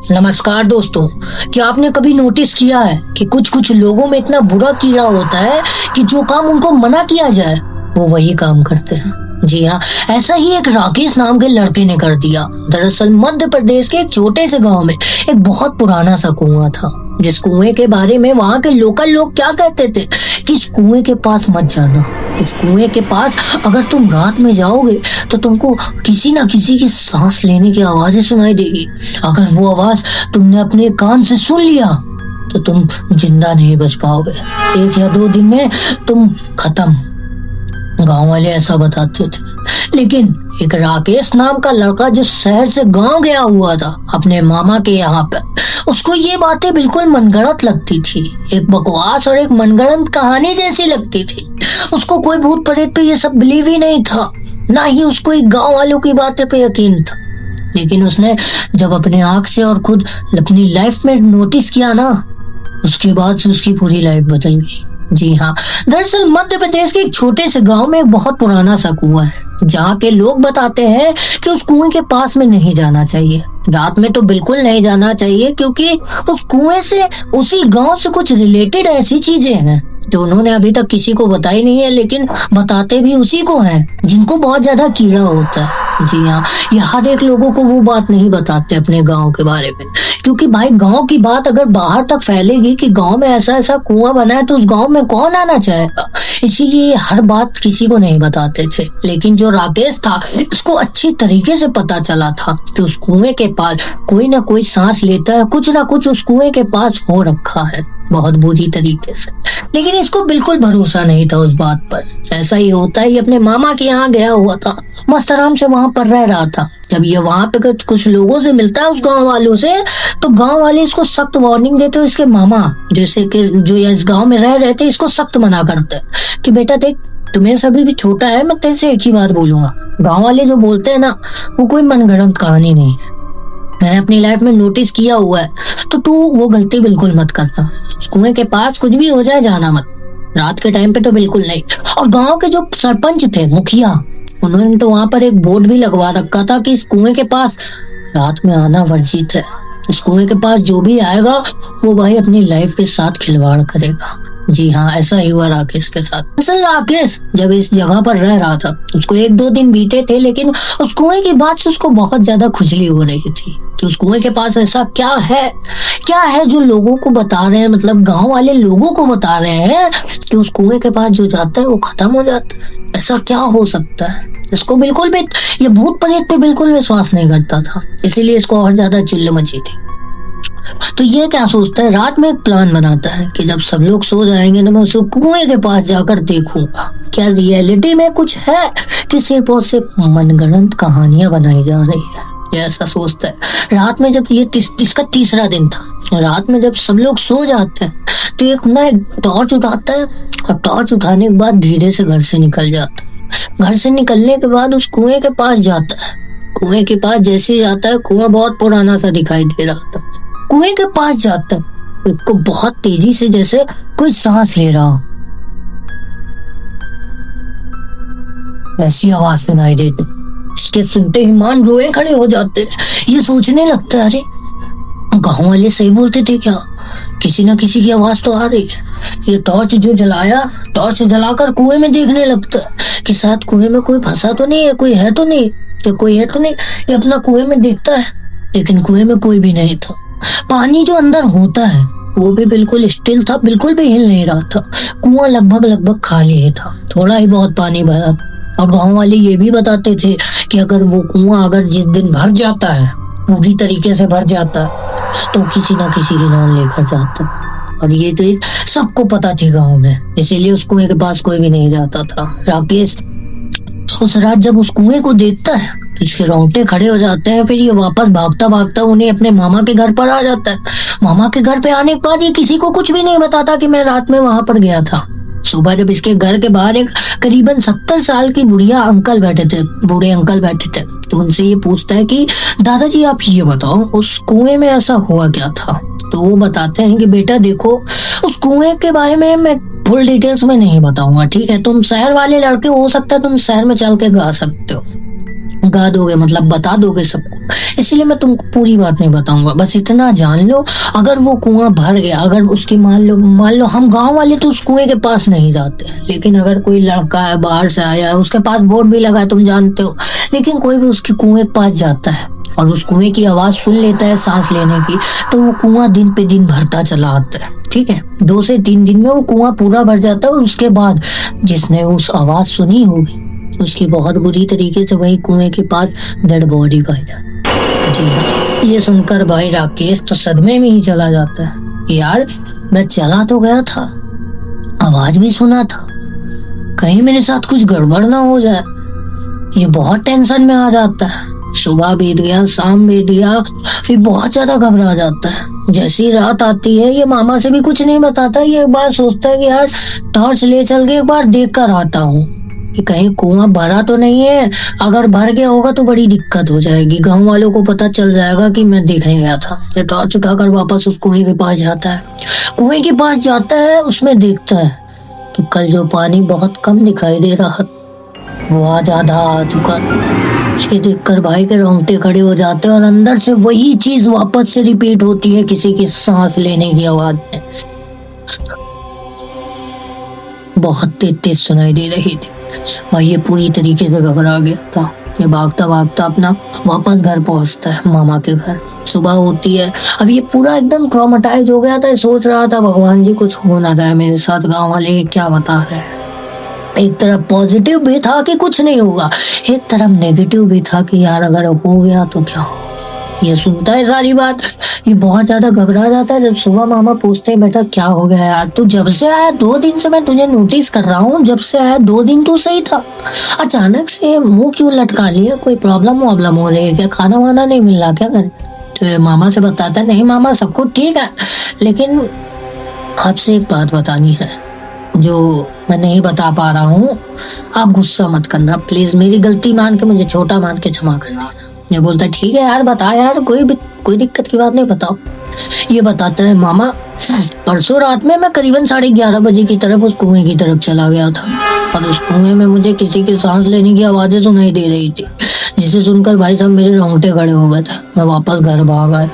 नमस्कार दोस्तों। क्या आपने कभी नोटिस किया है कि कुछ कुछ लोगों में इतना बुरा कीड़ा होता है कि जो काम उनको मना किया जाए वो वही काम करते हैं। जी हाँ, ऐसा ही एक राकेश नाम के लड़के ने कर दिया। दरअसल मध्य प्रदेश के एक छोटे से गांव में एक बहुत पुराना सा कुआं था, जिस कुएं के बारे में वहाँ के लोकल लोग क्या कहते थे कि इस कुएं के पास मत जाना। इस कुएं के पास अगर तुम रात में जाओगे तो तुमको किसी ना किसी की सांस लेने की आवाजें सुनाई देगी। अगर वो आवाज तुमने अपने कान से सुन लिया तो तुम जिंदा नहीं बच पाओगे। 1 या 2 दिन में तुम खत्म। गांव वाले ऐसा बताते थे। लेकिन एक राकेश नाम का लड़का जो शहर से गांव गया हुआ था अपने मामा के यहाँ पे, उसको ये बातें बिल्कुल मनगढ़ंत लगती थी। एक बकवास और एक मनगढ़ंत कहानी जैसी लगती थी। उसको कोई भूत प्रेत पे ये सब बिलीव ही नहीं था, ना ही उसको एक गांव वालों की बातें पे यकीन था। लेकिन उसने जब अपने आंख से और खुद अपनी लाइफ में नोटिस किया ना, उसके बाद से उसकी पूरी लाइफ बदल गई। जी हाँ, दरअसल मध्य प्रदेश के एक छोटे से गांव में एक बहुत पुराना सा कुआं है, जहाँ के लोग बताते हैं कि उस कुएं के पास में नहीं जाना चाहिए। रात में तो बिल्कुल नहीं जाना चाहिए, क्योंकि उस कुएं से, उसी गांव से कुछ रिलेटेड ऐसी चीजें हैं जो उन्होंने अभी तक किसी को बताई नहीं है, लेकिन बताते भी उसी को हैं जिनको बहुत ज्यादा कीड़ा होता है। जी हाँ, ये हर एक लोगों को वो बात नहीं बताते अपने गांव के बारे में, क्योंकि भाई गांव की बात अगर बाहर तक फैलेगी कि गांव में ऐसा ऐसा कुआं बना है तो उस गांव में कौन आना चाहेगा। इसीलिए हर बात किसी को नहीं बताते थे। लेकिन जो राकेश था, उसको अच्छी तरीके से पता चला था कि उस कुएं के पास कोई ना कोई सांस लेता है, कुछ ना कुछ उस कुएं के पास हो रखा है बहुत बुरी तरीके से। लेकिन इसको बिल्कुल भरोसा नहीं था उस बात पर। ऐसा ही होता है, ये अपने मामा के यहाँ गया हुआ था, मस्त आराम से वहां पर रह रहा था। जब ये वहां पे कुछ लोगों से मिलता है, उस गांव वालों से, तो गांव वाले इसको सख्त वार्निंग देते हैं। इसके मामा जैसे कि जो इस गांव में रह रहे थे, इसको सख्त मना करते हैं कि बेटा देख, तुम्हें सभी भी छोटा है, मैं तेरे से एक ही बात बोलूंगा। गांव वाले जो बोलते हैं ना, वो कोई मनगढ़ंत कहानी नहीं है। मैंने अपनी लाइफ में नोटिस किया हुआ है, तो तू वो गलती बिल्कुल मत करना। कुएं के पास कुछ भी हो जाए, जाना मत। रात के टाइम पे तो बिल्कुल नहीं। और गांव के जो सरपंच थे, मुखिया, उन्होंने तो वहां पर एक बोर्ड भी लगवा रखा था कि इस कुएं के पास रात में आना वर्जित है। इस कुएं के पास जो भी आएगा वो भाई अपनी लाइफ के साथ खिलवाड़ करेगा। जी हाँ, ऐसा ही हुआ राकेश के साथ। असल राकेश जब इस जगह पर रह रहा था, उसको 1-2 दिन बीते थे, लेकिन उस कुएं की बात से उसको बहुत ज्यादा खुजली हो रही थी कि उस कुएं के पास ऐसा क्या है जो लोगों को बता रहे हैं, मतलब गांव वाले लोगों को बता रहे हैं कि उस कुएं के पास जो जाता है वो खत्म हो जाता है। ऐसा क्या हो सकता है? इसको बिल्कुल भी, ये भूत प्रेत पे बिल्कुल विश्वास नहीं करता था, इसीलिए इसको और ज्यादा चिल्ल मची थी। तो ये क्या सोचता है, रात में एक प्लान बनाता है कि जब सब लोग सो जाएंगे तो मैं उस कुएं के पास जाकर देखूंगा क्या रियलिटी में कुछ है कि सिर्फ और सिर्फ मनगढ़ंत कहानियां बनाई जा रही है। ये ऐसा सोचता है। रात में जब ये इसका तीसरा दिन था, रात में जब सब लोग सो जाते हैं तो एक टॉर्च उठाता है, और टॉर्च उठाने के बाद धीरे से घर से निकल जाता है। घर से निकलने के बाद उस कुएं के पास जाता है। कुएं के पास जैसे ही जाता है, कुआं बहुत पुराना सा दिखाई दे रहा था। कुएं के पास जाता है, उसको बहुत तेजी से जैसे कोई सांस ले रहा हो ऐसी आवाज सुनाई देती। इसके सुनते ही मान रोए खड़े हो जाते। ये सोचने लगता है, अरे गांव वाले सही बोलते थे क्या, किसी ना किसी की आवाज तो आ रही है। ये टॉर्च जो जलाया, टॉर्च जलाकर कुएं में देखने लगता है कि शायद कुएं में कोई फंसा तो नहीं है, कोई है तो नहीं, ये अपना कुएं में देखता है, लेकिन कुएं में कोई भी नहीं था। पानी जो अंदर होता है वो भी बिल्कुल स्टिल था, बिल्कुल भी हिल नहीं रहा था। कुआं लगभग खाली था, थोड़ा ही बहुत पानी भरा। और गांव वाले ये भी बताते थे कि अगर वो कुआं अगर जिस दिन भर जाता है, पूरी तरीके से भर जाता है, तो किसी ना किसी की जान लेकर जाता। और ये चीज सबको पता थी गांव में, इसीलिए उस कुएं के पास कोई भी नहीं जाता था। राकेश उस रात जब उस कुएं को देखता है तो इसके रोंगटे खड़े हो जाते हैं। फिर ये वापस भागता उन्हें अपने मामा के घर पर आ जाता है। मामा के घर पे आने के बाद ये किसी को कुछ भी नहीं बताता कि मैं रात में वहां पर गया था। सुबह जब इसके घर के बाहर एक करीबन 70 साल की बूढ़े अंकल बैठे थे, तो उनसे ये पूछता है कि दादाजी आप ये बताओ, उस कुएं में ऐसा हुआ क्या था? तो वो बताते हैं कि बेटा देखो, उस कुएं के बारे में मैं फुल डिटेल्स में नहीं बताऊंगा, ठीक है? तुम शहर वाले लड़के, हो सकता है तुम शहर में चल के गा सकते हो, गा दोगे, मतलब बता दोगे सबको। इसलिए मैं तुमको पूरी बात नहीं बताऊंगा, बस इतना जान लो, अगर वो कुआं भर गया, अगर उसकी मान लो हम गांव वाले तो उस कुएं के पास नहीं जाते हैं, लेकिन अगर कोई लड़का है बाहर से आया है, उसके पास बोर्ड भी लगा है तुम जानते हो, लेकिन कोई भी उसके कुएं के पास जाता है और उस कुएं की आवाज सुन लेता है सांस लेने की, तो वो कुआं दिन पे दिन भरता चला आता है। ठीक है, 2 से 3 दिन में वो कुआं पूरा भर जाता है और उसके बाद जिसने उस आवाज सुनी होगी उसकी बहुत बुरी तरीके से वही कुएं के पास डेड बॉडी पाई जाती। जी हाँ, ये सुनकर भाई राकेश तो सदमे में ही चला जाता है कि यार मैं चला तो गया था, आवाज भी सुना था, कहीं मेरे साथ कुछ गड़बड़ ना हो जाए। ये बहुत टेंशन में आ जाता है। सुबह बीत गया, शाम बीत गया, फिर बहुत ज्यादा घबरा जाता है। जैसी रात आती है ये मामा से भी कुछ नहीं बताता, ये एक बार सोचता है कि यार टॉर्च ले चल के एक बार देख कर आता हूँ कि कहीं कुआं भरा तो नहीं है, अगर भर गया होगा तो बड़ी दिक्कत हो जाएगी, गांव वालों को पता चल जाएगा कि मैं देखने गया था। ये टॉर्च उठाकर वापस उस कुएं के पास जाता है। कुएं के पास जाता है, उसमें देखता है कि कल जो पानी बहुत कम दिखाई दे रहा वो आज आधा आ चुका। ये देखकर भाई के रोंगटे खड़े हो जाते हैं और अंदर से वही चीज वापस से रिपीट होती है, किसी की सांस लेने की आवाज में, बहुत तेज सुनाई दे रही थी। भाई ये पूरी तरीके से घबरा गया था। ये भागता भागता अपना वापस घर पहुंचता है, मामा के घर। सुबह होती है, अब ये पूरा एकदम ट्रॉमेटाइज हो गया था, सोच रहा था भगवान जी कुछ हो ना जाए मेरे साथ, गांव वाले क्या बता रहे हैं। एक तरफ पॉजिटिव भी था कि कुछ नहीं होगा, एक तरफ नेगेटिव भी था कि यार अगर हो गया तो क्या हो। ये सुनता है सारी बात, ये बहुत ज्यादा घबरा जाता है। जब सुबह मामा पूछते हैं बेटा क्या हो गया यार, तू जब से आया 2 दिन से मैं तुझे नोटिस कर रहा हूँ, जब से आया 2 दिन तू सही था, अचानक से मुंह क्यों लटका लिया, कोई प्रॉब्लम हो रही है क्या, खाना वाना नहीं मिल रहा क्या घर। तो मामा से बताता है नहीं मामा सब कुछ ठीक है, लेकिन आपसे एक बात बतानी है जो मैं नहीं बता पा रहा हूँ, आप गुस्सा मत करना प्लीज, मेरी गलती मान के मुझे छोटा मान के क्षमा कर देना। ये बोलता है ठीक है यार बता यार, कोई दिक्कत की बात नहीं, बताओ। ये बताता है मामा परसों रात में मैं करीबन 11:30 बजे की तरफ उस कुएं की तरफ चला गया था और उस कुएं में मुझे किसी के सांस लेने की आवाजें सुनाई दे रही थी, जिसे सुनकर भाई साहब मेरे रोंगटे खड़े हो गए थे। मैं वापस घर भाग आया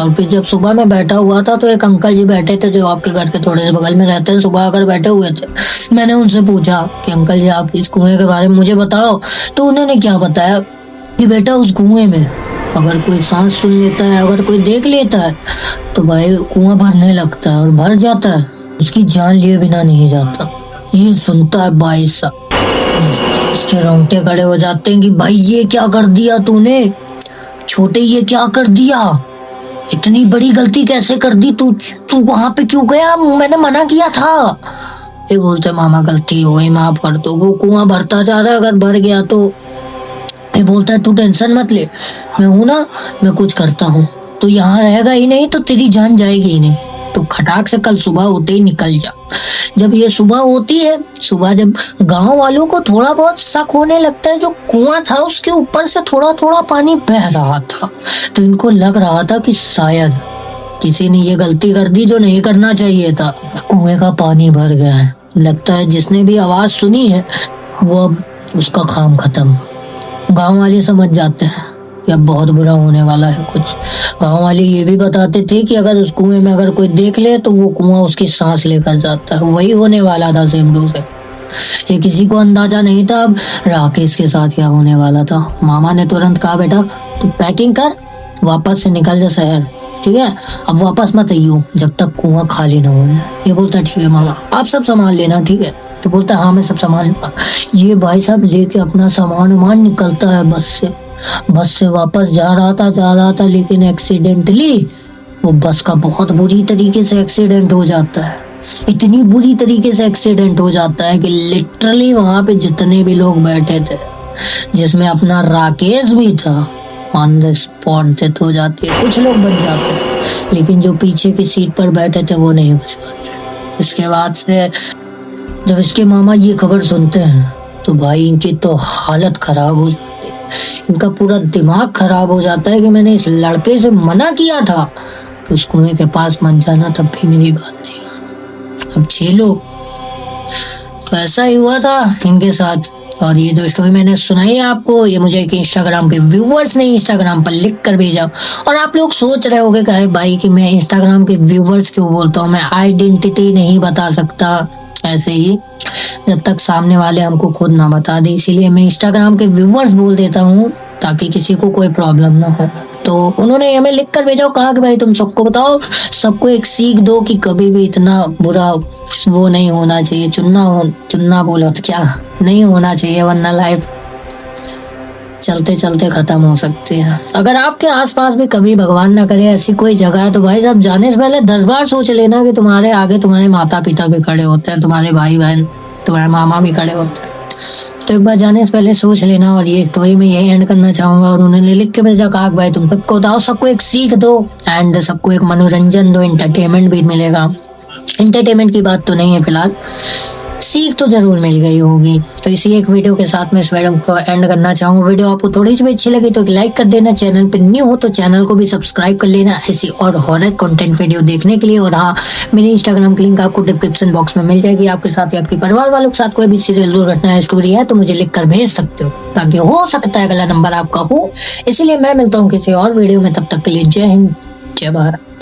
और फिर जब सुबह में बैठा हुआ था तो एक अंकल जी बैठे थे जो आपके घर के थोड़े से बगल में रहते हैं, सुबह आकर बैठे हुए थे। मैंने उनसे पूछा कि अंकल जी आप इस कुएं के बारे में मुझे बताओ, तो उन्होंने क्या बताया कि बेटा उस कुएं में अगर कोई सांस सुन लेता है, अगर कोई देख लेता है तो भाई कुआं भरने लगता है और भर जाता है, उसकी जान लिए बिना नहीं जाता। ये सुनता है भाई साहब, इसके रोंगटे खड़े हो जाते हैं कि भाई ये क्या कर दिया तूने छोटे, ये क्या कर दिया, इतनी बड़ी गलती कैसे कर दी तू वहां पे क्यों गया, मैंने मना किया था। ये बोलते मामा गलती हो गई माफ कर दो। वो कुआं भरता जा रहा है, अगर भर गया तो ये बोलता है तू टेंशन मत ले, मैं हूं ना, मैं कुछ करता हूँ, तो यहाँ रहेगा ही नहीं तो तेरी जान जाएगी ही नहीं, तो खटाक से कल सुबह होते ही निकल जा। जब ये सुबह होती है, सुबह जब गांव वालों को थोड़ा बहुत शक होने लगता है, जो कुआं था उसके ऊपर से थोड़ा थोड़ा पानी बह रहा था, तो इनको लग रहा था कि शायद किसी ने ये गलती कर दी जो नहीं करना चाहिए था, कुएं का पानी भर गया है। लगता है जिसने भी आवाज सुनी है वो अब उसका काम खत्म। गांव वाले समझ जाते हैं कि अब बहुत बुरा होने वाला है कुछ। गांव वाले ये भी बताते थे कि अगर उस कुएं में अगर कोई देख ले तो वो कुआं उसकी सांस लेकर जाता है, वही होने वाला था सेम टू सेम। ये किसी को अंदाजा नहीं था अब राकेश के साथ क्या होने वाला था। मामा ने तुरंत कहा बेटा तू पैकिंग कर, वापस से निकल जा शहर, ठीक है, अब वापस मत आइयो जब तक कुआं खाली ना हो जाए। ये बोलता ठीक है मामा आप सब संभाल लेना, ठीक है। तो बोलता हाँ मैं सब संभाल लूंगा। ये भाई साहब लेके अपना सामान निकलता है बस से वापस जा रहा था, लेकिन एक्सीडेंटली वो बस का बहुत बुरी तरीके से एक्सीडेंट हो जाता है। इतनी बुरी तरीके से एक्सीडेंट हो जाता है कि लिटरली वहां पे जितने भी लोग बैठे थे, जिसमें अपना राकेश भी था, ऑन द स्पॉट डेथ हो जाती है। कुछ लोग बच जाते हैं लेकिन जो पीछे की सीट पर बैठे थे वो नहीं बच पाते। इसके बाद से जब इसके मामा ये खबर सुनते हैं तो भाई इनकी तो हालत खराब हो जाती है, इनका पूरा दिमाग खराब हो जाता है कि मैंने इस लड़के से मना किया था कि उस कुएं के पास मत जाना, तब भी मेरी बात नहीं माना। अब झेलो। तो ऐसा ही हुआ था इनके साथ और ये जो स्टोरी मैंने सुनाई है आपको, ये मुझे एक इंस्टाग्राम के व्यूवर्स ने इंस्टाग्राम पर लिख कर भेजा। और आप लोग सोच रहे होंगे कहे भाई कि मैं इंस्टाग्राम के व्यूवर्स क्यों बोलता हूँ, मैं आइडेंटिटी नहीं बता सकता ऐसे ही जब तक सामने वाले हमको खुद ना बता दे, इसीलिए मैं इंस्टाग्राम के व्यूवर्स बोल देता हूँ ताकि किसी को कोई प्रॉब्लम ना हो। तो उन्होंने हमें लिख कर भेजा, कहा कि भाई तुम सबको बताओ, सबको एक सीख दो कि कभी भी इतना बुरा वो नहीं होना चाहिए, चुनना बोलो तो क्या नहीं होना चाहिए, वरना लाइफ चलते चलते खत्म हो सकती है। अगर आपके आसपास भी कभी भगवान ना करे ऐसी कोई जगह है तो भाई साहब जाने से पहले 10 बार सोच लेना कि तुम्हारे आगे तुम्हारे माता पिता भी खड़े होते हैं, तुम्हारे भाई बहन, तुम्हारे मामा भी खड़े होते हैं। तो एक बार जाने से पहले सोच लेना। और ये स्टोरी में यही एंड करना चाहूंगा। और उन्होंने लिख के भेजा, कहा भाई तुम सबको बताओ, सबको एक सीख दो एंड सबको एक मनोरंजन दो, एंटरटेनमेंट भी मिलेगा। एंटरटेनमेंट की बात तो नहीं है फिलहाल, सीख तो जरूर मिल गई होगी। तो इसी एक वीडियो के साथ मैं इस वीडियो को एंड करना चाहूंगा। वीडियो आपको थोड़ी सी भी अच्छी लगी तो एक लाइक कर देना, चैनल पे न्यू हो तो चैनल को भी सब्सक्राइब कर लेना ऐसी और हॉरर कंटेंट वीडियो देखने के लिए। और हाँ, मेरे इंस्टाग्राम की लिंक आपको डिस्क्रिप्शन बॉक्स में मिल जाएगी। आपके साथ या आपके परिवार वालों के साथ कोई भी सीरियल दुर्घटना या स्टोरी है तो मुझे लिख कर भेज सकते हो, ताकि हो सकता है अगला नंबर आपका हो। इसीलिए मैं मिलता हूँ किसी और वीडियो में, तब तक के लिए जय हिंद, जय भारत।